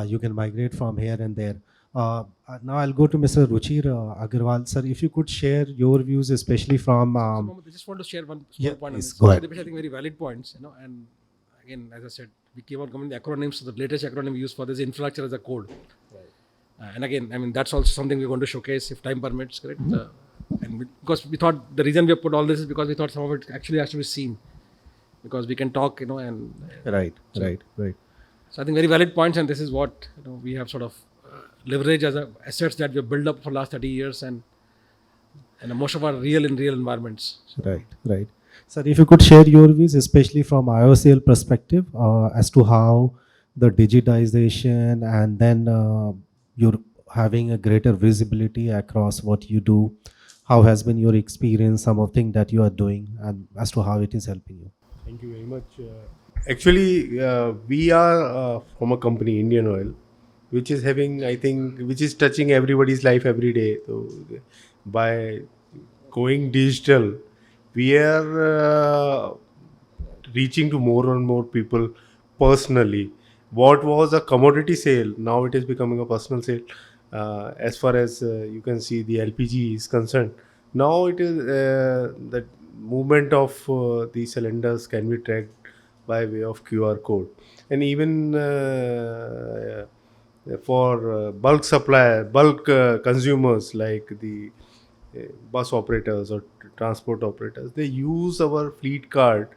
[SPEAKER 1] You can migrate from here and there. Now I'll go to Mr. Ruchir Agarwal. Sir, if you could share your views, especially from...
[SPEAKER 2] I just want to share one small point on
[SPEAKER 1] please,
[SPEAKER 2] this.
[SPEAKER 1] go ahead.
[SPEAKER 2] I think very valid points, and again, as I said, we keep on coming the acronyms. So the latest acronym we use for this, infrastructure as a code. And again, I mean, that's also something we're going to showcase if time permits, correct? Because we thought the reason we have put all this is because we thought some of it actually has to be seen, because we can talk, and
[SPEAKER 1] Right.
[SPEAKER 2] So I think very valid points, and this is what we have sort of leverage as assets that we have built up for last 30 years and most of our real environments.
[SPEAKER 1] Right, right. Sir, if you could share your views, especially from IOCL perspective, as to how the digitization and then you're having a greater visibility across what you do. How has been your experience, some of things that you are doing, and as to how it is helping you?
[SPEAKER 8] Thank you very much. Actually, we are from a company, Indian Oil, which is having, I think, which is touching everybody's life every day. So, by going digital, we are reaching to more and more people personally. What was a commodity sale, now it is becoming a personal sale. As far as you can see, the LPG is concerned. Now it is the movement of the cylinders can be tracked by way of QR code, and even for bulk supply, bulk consumers like the bus operators or transport operators, they use our fleet card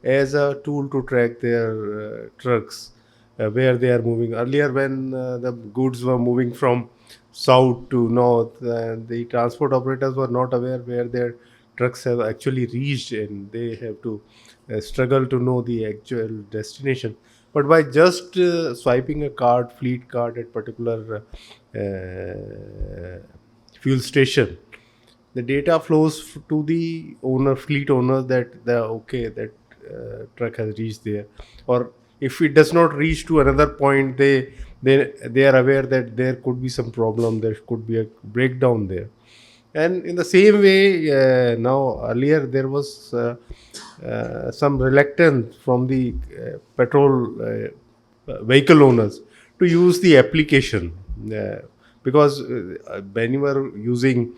[SPEAKER 8] as a tool to track their trucks where they are moving. Earlier, when the goods were moving from south to north, the transport operators were not aware where their trucks have actually reached, and they have to struggle to know the actual destination. But by just swiping a card, fleet card at particular fuel station, the data flows to the owner, fleet owners, that the okay, that truck has reached there. Or if it does not reach to another point, they are aware that there could be some problem, there could be a breakdown there. And in the same way, now earlier there was some reluctance from the petrol vehicle owners to use the application, because when you are using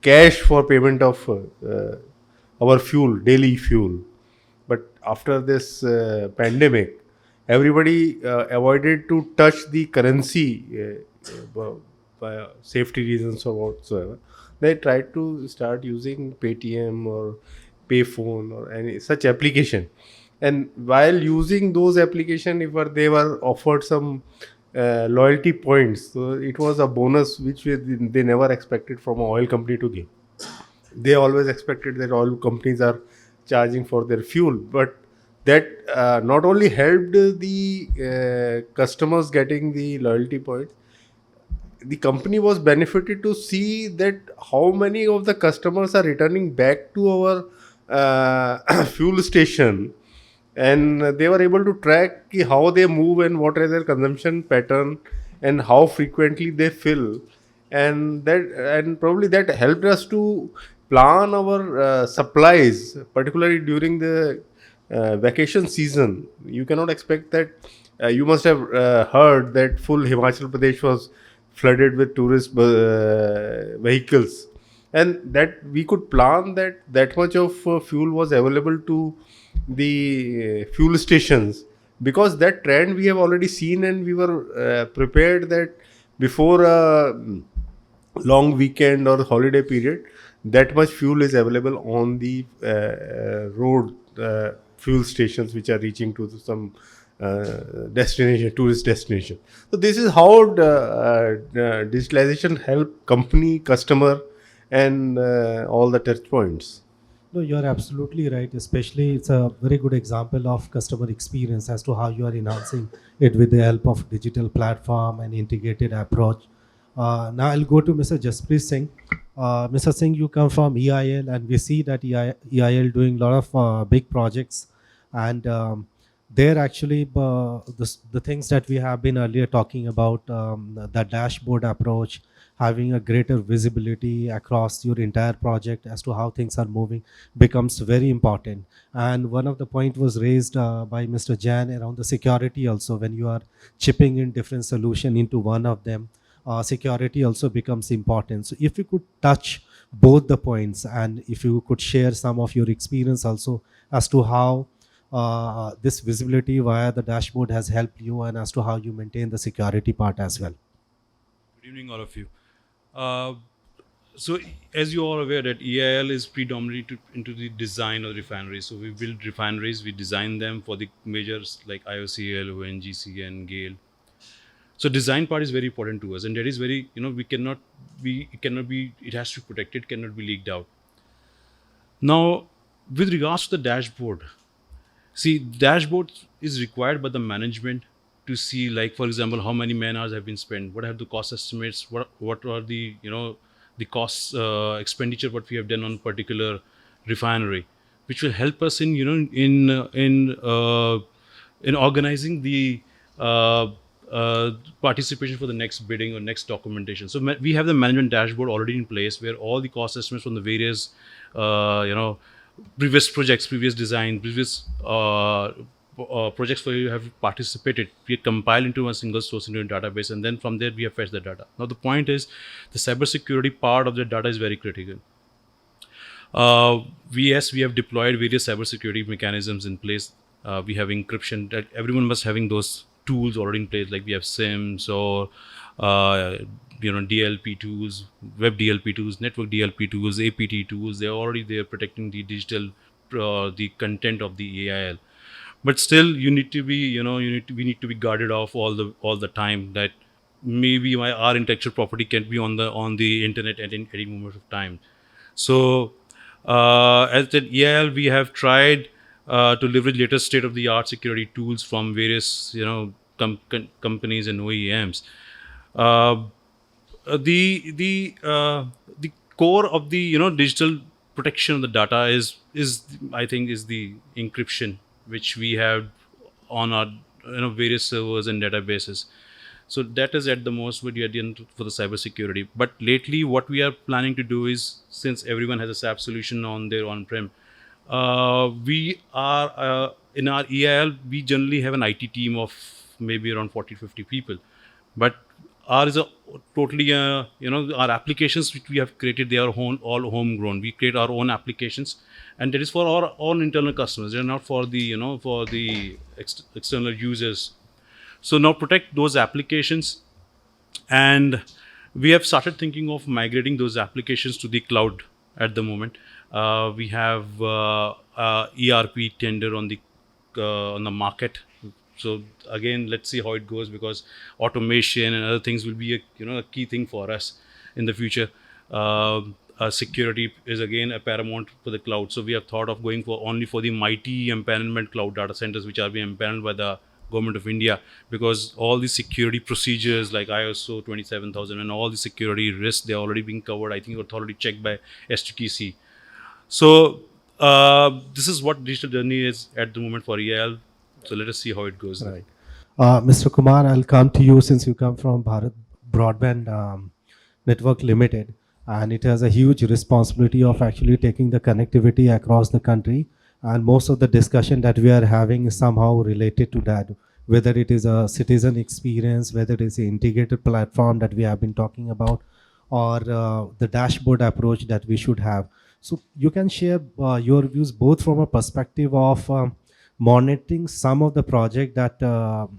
[SPEAKER 8] cash for payment of our fuel, daily fuel. But after this pandemic, everybody avoided to touch the currency by safety reasons or whatsoever. They tried to start using Paytm or Payphone or any such application. And while using those application, if they were offered some loyalty points, so it was a bonus which they never expected from an oil company to give. They always expected that oil companies are charging for their fuel, but that not only helped the customers getting the loyalty points, the company was benefited to see that how many of the customers are returning back to our fuel station, and they were able to track how they move and what is their consumption pattern and how frequently they fill. And probably that helped us to plan our supplies, particularly during the vacation season. You cannot expect that. You must have heard that full Himachal Pradesh was flooded with tourist vehicles, and that we could plan that much of fuel was available to the fuel stations, because that trend we have already seen, and we were prepared that before a long weekend or holiday period, that much fuel is available on the road fuel stations which are reaching to some destination, tourist destination. So this is how digitalization help company, customer, and all the touch points.
[SPEAKER 1] No, you are absolutely right. Especially, it's a very good example of customer experience as to how you are enhancing it with the help of digital platform and integrated approach. Now I'll go to Mr. Jasprit Singh. Mr. Singh, you come from EIL, and we see that EIL doing a lot of big projects, and they're actually the things that we have been earlier talking about, the dashboard approach, having a greater visibility across your entire project as to how things are moving becomes very important. And one of the point was raised by Mr. Jan around the security also. When you are chipping in different solution into one of them, security also becomes important. So if you could touch both the points, and if you could share some of your experience also as to how this visibility via the dashboard has helped you, and as to how you maintain the security part as well.
[SPEAKER 9] Good evening, all of you. So, as you are aware, that EIL is predominantly into the design of refineries. So, we build refineries, we design them for the majors like IOCL, ONGC, and GAIL. So design part is very important to us, and that is very, it has to be protected, cannot be leaked out. Now, with regards to the dashboard, see, dashboard is required by the management to see, like, for example, how many man hours have been spent, what are the cost estimates, what are the, the cost expenditure what we have done on particular refinery, which will help us in, in organizing the uh, participation for the next bidding or next documentation. So we have the management dashboard already in place where all the cost estimates from the various, previous projects, previous design, previous projects where you have participated, we compile into a single source into a database, and then from there we have fetched the data. Now the point is, the cybersecurity part of the data is very critical. We have deployed various cybersecurity mechanisms in place. We have encryption. That everyone must having those tools already in place. Like we have SIMs or DLP tools, web DLP tools, network DLP tools, APT tools. They're already there protecting the digital, the content of the AIL. But still, you need to be, we need to be guarded off all the time. That maybe our intellectual property can be on the internet at any moment of time. So, as at EIL, we have tried to leverage latest state-of-the-art security tools from various, companies and OEMs. The core of the digital protection of the data is I think is the encryption, which we have on our various servers and databases. So that is at the most what we are doing for the cybersecurity. But lately, what we are planning to do is, since everyone has a SAP solution on their on-prem, we are in our EIL, we generally have an IT team of maybe around 40-50 people. But ours is totally, our applications which we have created, they are all homegrown. We create our own applications, and that is for our own internal customers. They are not for the, for the external users. So now protect those applications, and we have started thinking of migrating those applications to the cloud at the moment. We have ERP tender on the market. So again, let's see how it goes, because automation and other things will be a key thing for us in the future. Security is again a paramount for the cloud. So we have thought of going only for the mighty empanelment cloud data centers, which are being empaneled by the Government of India, because all the security procedures like ISO 27000 and all the security risks, they're already being covered. I think it's already checked by STTC. So this is what digital journey is at the moment for EIL. So let us see how it goes.
[SPEAKER 1] Right. Mr. Kumar, I'll come to you since you come from Bharat Broadband Network Limited, and it has a huge responsibility of actually taking the connectivity across the country. And most of the discussion that we are having is somehow related to that, whether it is a citizen experience, whether it is an integrated platform that we have been talking about, or the dashboard approach that we should have. So you can share your views both from a perspective of monitoring some of the project that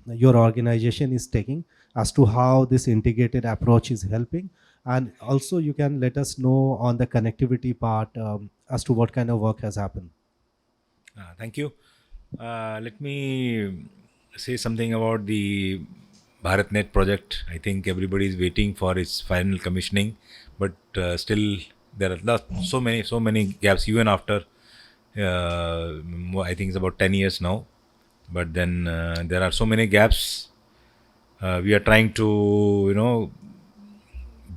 [SPEAKER 1] your organization is taking as to how this integrated approach is helping, and also you can let us know on the connectivity part as to what kind of work has happened.
[SPEAKER 10] Thank you. Let me say something about the BharatNet project. I think everybody is waiting for its final commissioning, but still there are so many gaps even after I think it's about 10 years now. But then there are so many gaps. We are trying to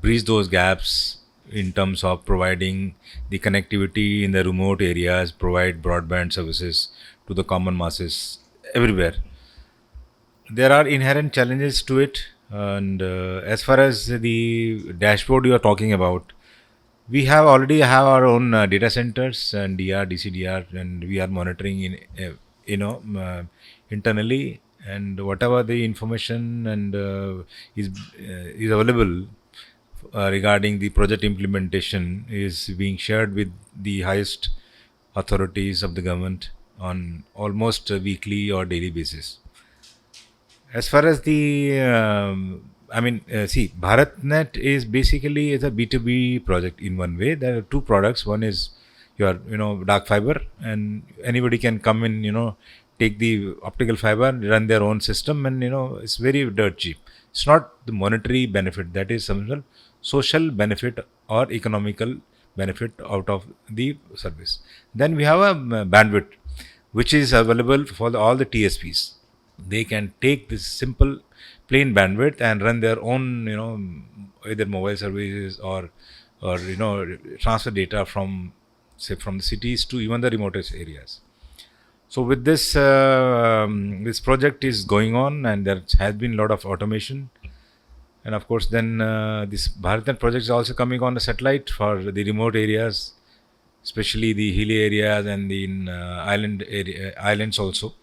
[SPEAKER 10] bridge those gaps in terms of providing the connectivity in the remote areas, provide broadband services to the common masses everywhere. There are inherent challenges to it, and as far as the dashboard you are talking about, we already have our own data centers and DCDR, and we are monitoring internally, and whatever the information and is available regarding the project implementation is being shared with the highest authorities of the government on almost a weekly or daily basis. As far as the see, BharatNet is basically a B2B project in one way. There are two products. One is your dark fiber, and anybody can come in take the optical fiber, run their own system, and it's very dirt cheap. It's not the monetary benefit, that is some social benefit or economical benefit out of the service. Then we have a bandwidth which is available for all the TSPs. They can take this simple plain bandwidth and run their own, either mobile services or transfer data from, say, from the cities to even the remotest areas. So with this, this project is going on, and there has been a lot of automation. And of course, then this BharatNet project is also coming on a satellite for the remote areas, especially the hilly areas and the islands also.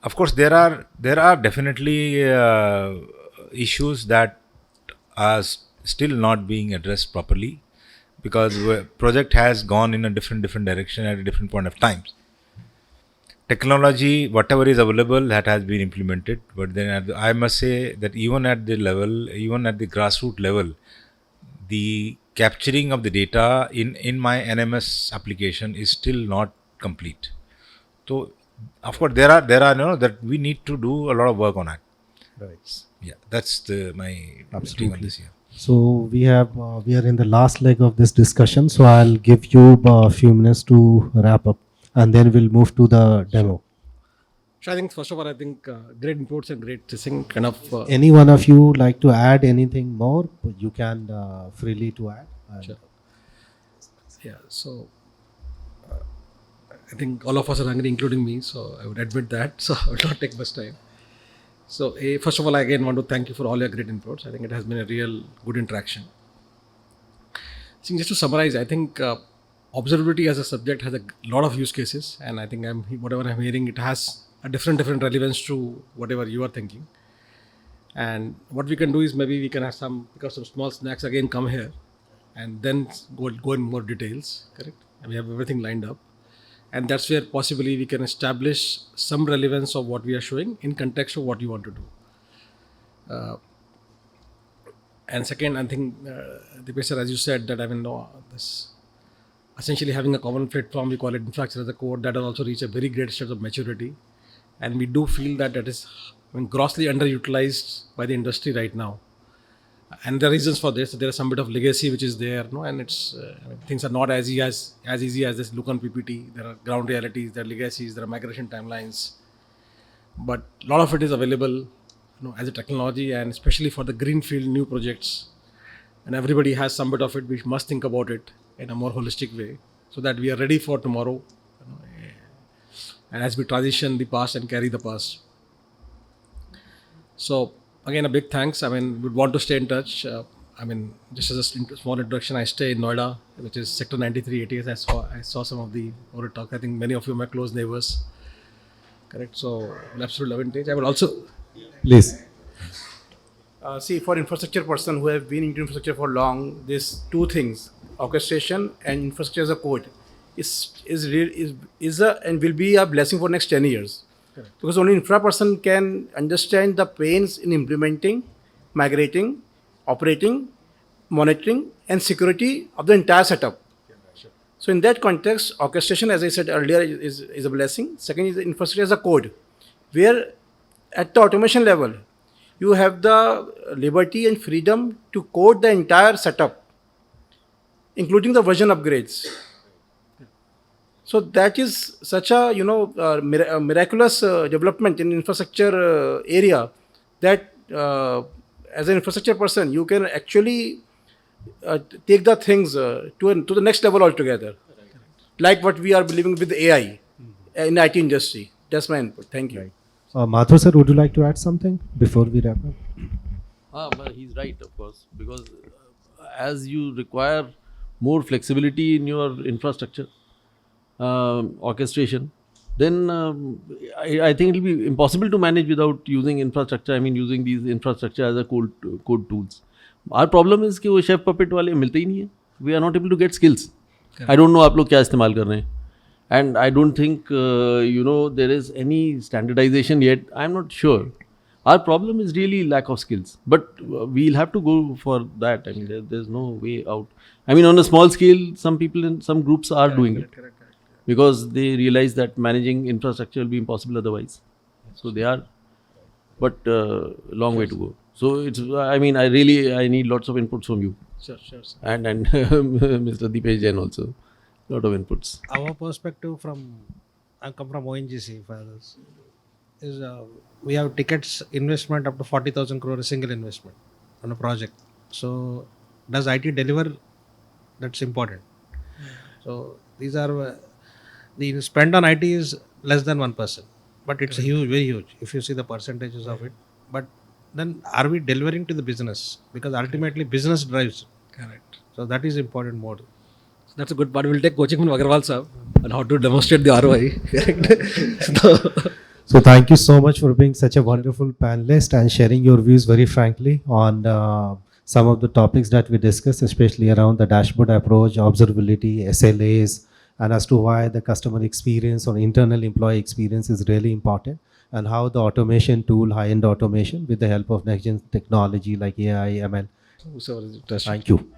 [SPEAKER 10] Of course, there are definitely issues that are still not being addressed properly, because project has gone in a different direction at a different point of time. Technology, whatever is available, that has been implemented, but then I must say that even at the grassroots level, the capturing of the data in my NMS application is still not complete. So, of course, there are that we need to do a lot of work on it.
[SPEAKER 1] Right.
[SPEAKER 10] Yeah, that's my take on this. Yeah.
[SPEAKER 1] So we are in the last leg of this discussion. So I'll give you a few minutes to wrap up, and then we'll move to the demo.
[SPEAKER 2] So I think first of all, I think great inputs and great thing. Kind of.
[SPEAKER 1] Any one of you like to add anything more? You can freely to add.
[SPEAKER 2] Sure. Yeah. So I think all of us are hungry, including me. So I would admit that. So I will not take much time. So first of all, I again want to thank you for all your great inputs. I think it has been a real good interaction. So just to summarize, I think observability as a subject has a lot of use cases, and I think whatever I'm hearing, it has a different relevance to whatever you are thinking. And what we can do is maybe we can have some small snacks again, come here, and then go in more details. Correct? And we have everything lined up. And that's where possibly we can establish some relevance of what we are showing in context of what you want to do. And second, I think, Dipesh sir, as you said, that this essentially having a common platform, we call it infrastructure as a code, that has also reached a very great state of maturity. And we do feel that is grossly underutilized by the industry right now. And the reasons for this, there is some bit of legacy which is there, and it's things are not as easy as this look on PPT. There are ground realities, there are legacies, there are migration timelines, but a lot of it is available, as a technology, and especially for the greenfield new projects. And everybody has some bit of it. We must think about it in a more holistic way, so that we are ready for tomorrow, and as we transition the past and carry the past. So. Again, a big thanks. We'd want to stay in touch. Just as a small introduction, I stay in Noida, which is Sector 93 ATS. I saw some of the over talk. I think many of you are my close neighbors. Correct. So, absolute advantage. I will also.
[SPEAKER 1] Please.
[SPEAKER 11] See, for infrastructure person who have been into infrastructure for long, these two things, orchestration and infrastructure as a code, is and will be a blessing for next 10 years. Correct. Because only infra person can understand the pains in implementing, migrating, operating, monitoring, and security of the entire setup. Yeah, sure. So in that context, orchestration, as I said earlier, is a blessing. Second is the infrastructure as a code, where at the automation level, you have the liberty and freedom to code the entire setup, including the version upgrades. So that is such a miraculous development in infrastructure area, that as an infrastructure person you can actually take the things to the next level altogether, like what we are believing with AI in IT industry. That's my input. Thank you.
[SPEAKER 1] Right. Mathur sir, would you like to add something before we wrap up?
[SPEAKER 5] But he's right, of course, because as you require more flexibility in your infrastructure, orchestration, then I think it will be impossible to manage without using infrastructure. Using these infrastructure as a code tools. Our problem is कि वो chef puppet वाले मिलते ही नहीं है. We are not able to get skills. Correct. I don't know आप लोग क्या इस्तेमाल कर रहे हैं. And I don't think there is any standardization yet. I'm not sure. Our problem is really lack of skills. But we'll have to go for that. There's no way out. On a small scale, some people in some groups are doing it.
[SPEAKER 2] Correct.
[SPEAKER 5] because they realize that managing infrastructure will be impossible otherwise. So they are, but long way to go. So it's, I mean, I need lots of inputs from you.
[SPEAKER 2] Sure, sir.
[SPEAKER 5] And Mr. Deepesh Jain also, lot of inputs.
[SPEAKER 3] Our perspective I come from ONGC for this, is we have tickets investment up to 40,000 crore, a single investment on a project. So does IT deliver? That's important. So these are the spend on IT is less than 1%, but it's huge, very huge if you see the percentages of it. But then are we delivering to the business? Because ultimately business drives.
[SPEAKER 2] Correct.
[SPEAKER 3] So that is important more.
[SPEAKER 2] So that's a good part. We'll take coaching from Agarwal sir on how to demonstrate the ROI. Correct.
[SPEAKER 1] So thank you so much for being such a wonderful panelist and sharing your views very frankly on some of the topics that we discussed, especially around the dashboard approach, observability, SLAs, and as to why the customer experience or internal employee experience is really important, and how the automation tool, high-end automation with the help of next-gen technology like AI, ML.
[SPEAKER 2] So,
[SPEAKER 1] Thank you.